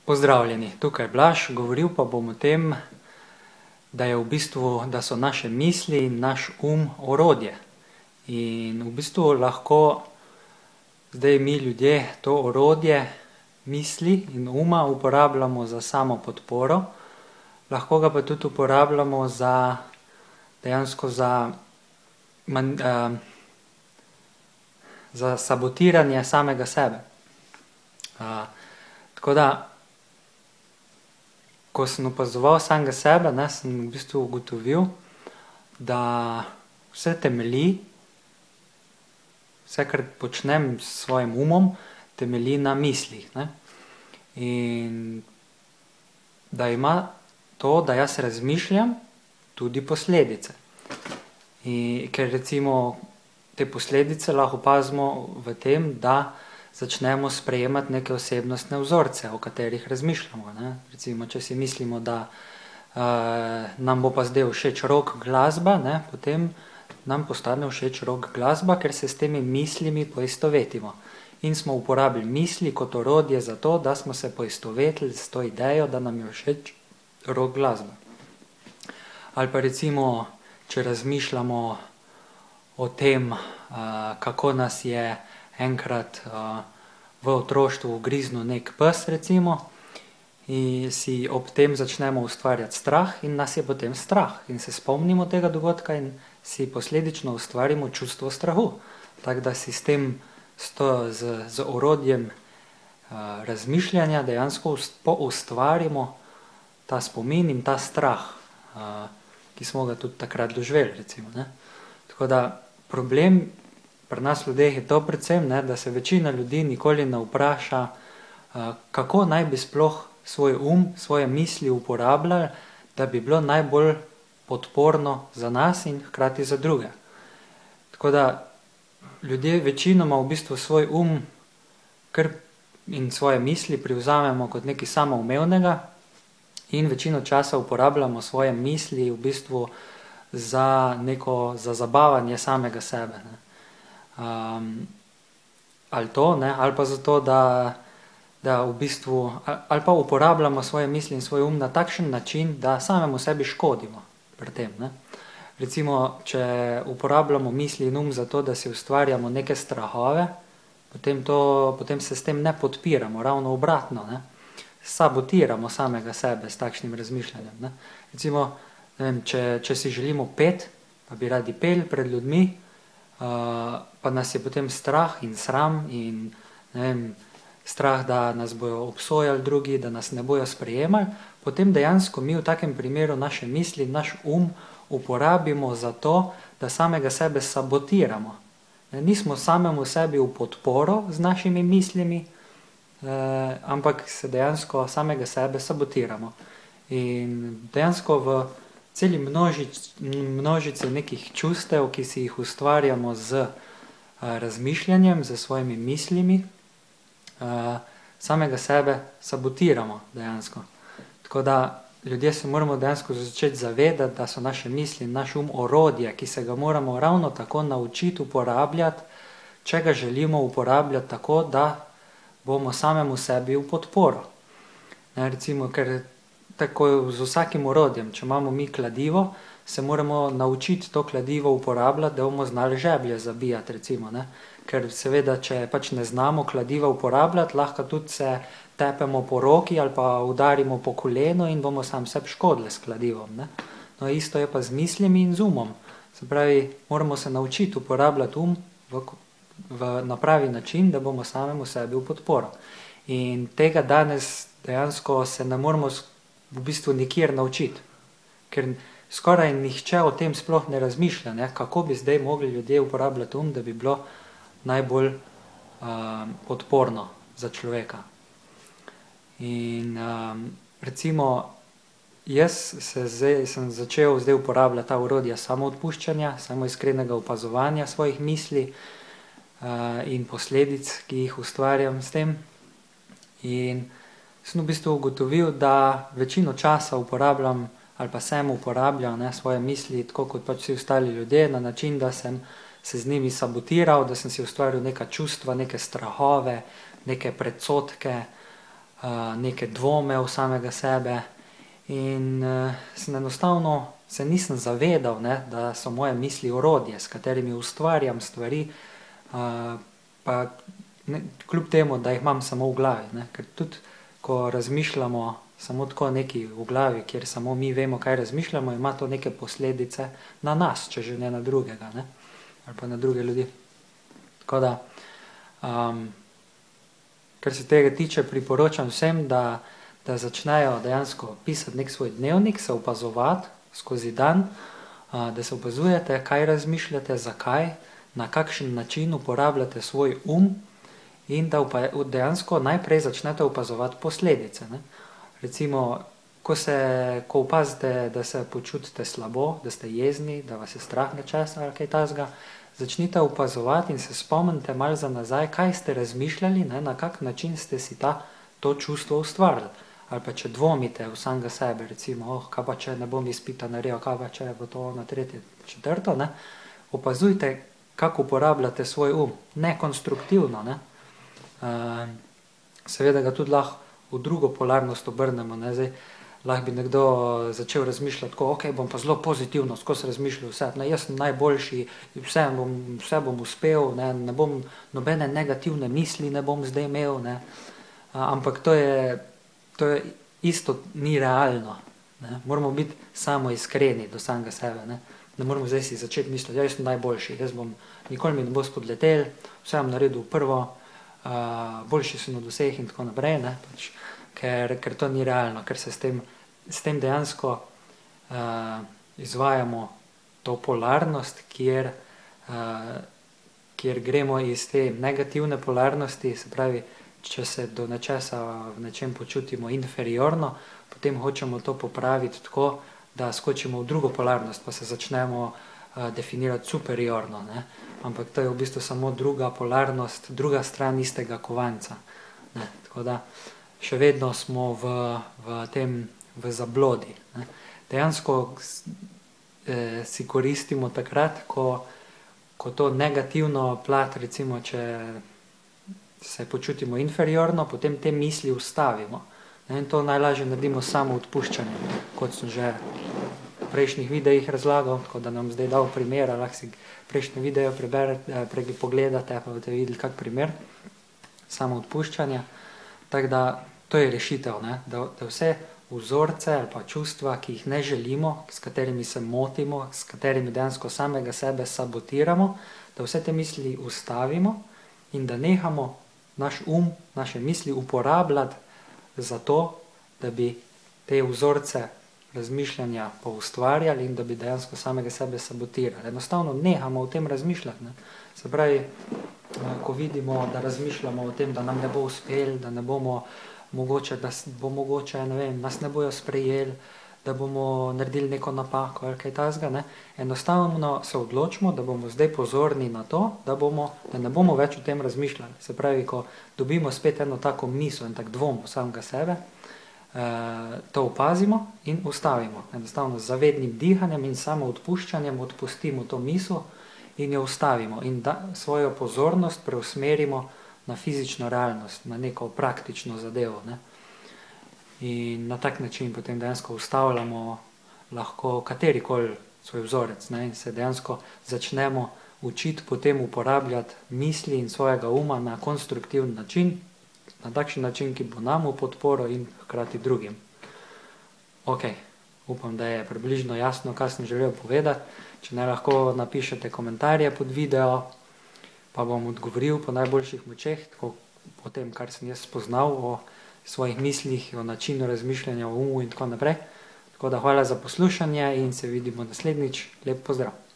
Pozdravljeni, tukaj Blaž, govoril pa bom o tem, da so naše misli in naš orodje. In v bistvu lahko zdaj mi ljudje to orodje misli in uporabljamo za samopodporo, lahko ga pa tudi uporabljamo dejansko za sabotiranje samega sebe. Tako da, ko sem opazoval samega sebe, sem v bistvu ugotovil, da vse temelji, vse, kar počnem s svojim temelji na mislih. In da ima to, da jaz razmišljam, tudi posledice. Ker recimo te posledice lahko opazimo v tem, da začnemo sprejemati neke osebnostne vzorce, o katerih razmišljamo. Recimo, če si mislimo, da nam bo pa zdaj všeč rock glasba, potem nam postane všeč rock glasba, ker se s temi mislimi poistovetimo. In smo uporabili misli kot orodje za to, da smo se poistovetili s to idejo, da nam je všeč rock glasba. Ali pa recimo, če razmišljamo o tem, kako nas je enkrat v otroštvu ugriznil nek pes, recimo, in si ob tem začnemo ustvarjati strah in nas je potem strah. In se spomnimo tega dogodka in si posledično ustvarimo čustvo strahu. Tako da si s tem, z orodjem razmišljanja dejansko poustvarimo ta spomin in ta strah, ki smo ga tudi takrat doživeli, recimo. Tako da problem pri nas ljudeh je to predvsem, da se večina ljudi nikoli ne vpraša, kako naj bi sploh svoj svoje misli uporabljali, da bi bilo najbolj podporno za nas in hkrati za druge. Tako da ljudje večinoma v bistvu svoj in svoje misli privzamemo kot nekaj samoumevnega in večino časa uporabljamo svoje misli v bistvu za zabavanje samega sebe. Ali pa zato, da v bistvu, ali pa uporabljamo svoje misli in svoj na takšen način, da samemu sebi škodimo pri tem. Recimo, če uporabljamo misli in zato, da si ustvarjamo neke strahove, potem se s tem ne podpiramo, ravno obratno. Sabotiramo samega sebe s takšnim razmišljanjem. Recimo, če si želimo peti, pa bi radi peli pred ljudmi, pa nas je potem strah in sram in strah, da nas bojo obsojali drugi, da nas ne bojo sprejemali, potem dejansko mi v takem primeru naše misli, naš uporabimo za to, da samega sebe sabotiramo. Nismo samemu sebi v podporo z našimi mislimi, ampak se dejansko samega sebe sabotiramo. In dejansko v celi množici nekih čustev, ki si jih ustvarjamo z razmišljanjem, z svojimi mislimi, samega sebe sabotiramo dejansko. Tako da ljudje se moramo dejansko začeti zavedati, da so naše misli in naš orodje, ki se ga moramo ravno tako naučiti uporabljati, če ga želimo uporabljati tako, da bomo samemu sebi v podporo. Recimo, ker tako z vsakim orodjem, če imamo mi kladivo, se moramo naučiti to kladivo uporabljati, da bomo znali žeblje zabijati, recimo. Ker seveda, če pač ne znamo kladiva uporabljati, lahko tudi se tepemo po roki ali pa udarimo po kolenu in bomo sam sebi škodili s kladivom. No, isto je pa z mislimi in z Se pravi, moramo se naučiti uporabljati na pravi način, da bomo samemu sebi v podporo. In tega danes dejansko se ne moramo v bistvu nikjer naučiti. Ker skoraj nihče o tem sploh ne razmišlja, kako bi zdaj mogli ljudje uporabljati da bi bilo najbolj podporno za človeka. In recimo, jaz sem začel zdaj uporabljati ta orodja samoodpuščanja, samoiskrenega opazovanja svojih misli in posledic, ki jih ustvarjam s tem. In sem v bistvu ugotovil, da večino časa uporabljam ali pa sem uporabljal svoje misli, tako kot pač vsi ostali ljudje, na način, da sem se z njimi sabotiral, da sem si ustvaril neka čustva, neke strahove, neke predsodke, neke dvome v samega sebe in enostavno se nisem zavedal, ne, da so moje misli orodje, s katerimi ustvarjam stvari, pa kljub temu, da jih imam samo v glavi, ne, ker tudi ko razmišljamo samo tako nekaj v glavi, kjer samo mi vemo, kaj razmišljamo, ima to neke posledice na nas, če že ne na drugega, ne, ali pa na druge ljudi. Tako da, kar se tega tiče, priporočam vsem, da začnejo dejansko pisati nek svoj dnevnik, se opazovati skozi dan, da se opazujete, kaj razmišljate, zakaj, na kakšen način uporabljate svoj in da dejansko najprej začnete opazovati posledice, ne. Recimo, ko opazite, da se počutite slabo, da ste jezni, da vas je strah nečesa ali kaj takega, začnite opazovati in se spomnite malo za nazaj, kaj ste razmišljali, ne, na kak način ste si to čustvo ustvarili. Ali pa če dvomite v samega sebe, recimo, kaj pa če ne bom izpita naredil, kaj pa če bo to na tretje, četrto, ne, opazujte, kako uporabljate svoj nekonstruktivno, ne. Seveda ga tudi lahko v drugo polarnost obrnemo, ne, zdaj lahko bi nekdo začel razmišljati tako, ok, bom pa zelo pozitivno skozi razmišljal vse, ne, jaz sem najboljši, vse bom uspel, ne bom nobene negativne misli ne bom zdaj imel, ne, ampak to je isto ni realno, ne, moramo biti samo iskreni do samega sebe, ne moramo zdaj si začeti misliti, jaz sem najboljši, nikoli mi ne bo spodletel, vse bom naredil prvo, boljši sem od vseh in tako naprej, ne, pač, ker to ni realno, ker se s tem dejansko izvajamo to polarnost, kjer gremo iz te negativne polarnosti, se pravi, če se do nečesa v nečem počutimo inferiorno, potem hočemo to popraviti tako, da skočimo v drugo polarnost, pa se začnemo definirati superiorno, ne, ampak to je v bistvu samo druga polarnost, druga stran istega kovanca, ne, tako da še vedno smo v zablodi, ne. Dejansko si koristimo takrat, ko to negativno plat, recimo, če se počutimo inferiorno, potem te misli ustavimo, ne, in to najlažje naredimo samo odpuščanjem, kot sem že v prejšnjih videih razlagal, tako da nam zdaj dal primer, lahko si prejšnje video pogledate, pa boste videli kak primer samo odpuščanja, tako da to je rešitev, ne, da vse vzorce ali pa čustva, ki jih ne želimo, s katerimi se motimo, s katerimi dejansko samega sebe sabotiramo, da vse te misli ustavimo in da nehamo naš naše misli uporabljati za to, da bi te vzorce razmišljanja poustvarjali in da bi dejansko samega sebe sabotirali. Enostavno nehamo o tem razmišljati, ne. Se pravi, ko vidimo, da razmišljamo o tem, da nam ne bo uspelo, da ne bomo mogoče, ne vem, nas ne bojo sprejeli, da bomo naredili neko napako ali kaj takega, ne, enostavno se odločimo, da bomo zdaj pozorni na to, da ne bomo več o tem razmišljali. Se pravi, ko dobimo spet eno tako misel, en tak dvom v samega sebe, to opazimo in ustavimo. Enostavno z zavednim dihanjem in samo odpuščanjem odpustimo to misel in jo ustavimo in svojo pozornost preusmerimo na fizično realnost, na neko praktično zadevo, ne. In na tak način potem dejansko ustavljamo lahko katerikoli svoj vzorec, ne, in se dejansko začnemo učiti potem uporabljati misli in svojega na konstruktiven način, na takšen način, ki bo nam v podporo in hkrati drugim. Ok, upam, da je približno jasno, kaj sem želel povedati, če ne lahko napišete komentarje pod video, pa bom odgovoril po najboljših močeh, tako po tem, kar sem jaz spoznal o svojih mislih, o načinu razmišljanja, o in tako naprej. Tako da hvala za poslušanje in se vidimo naslednjič. Lep pozdrav!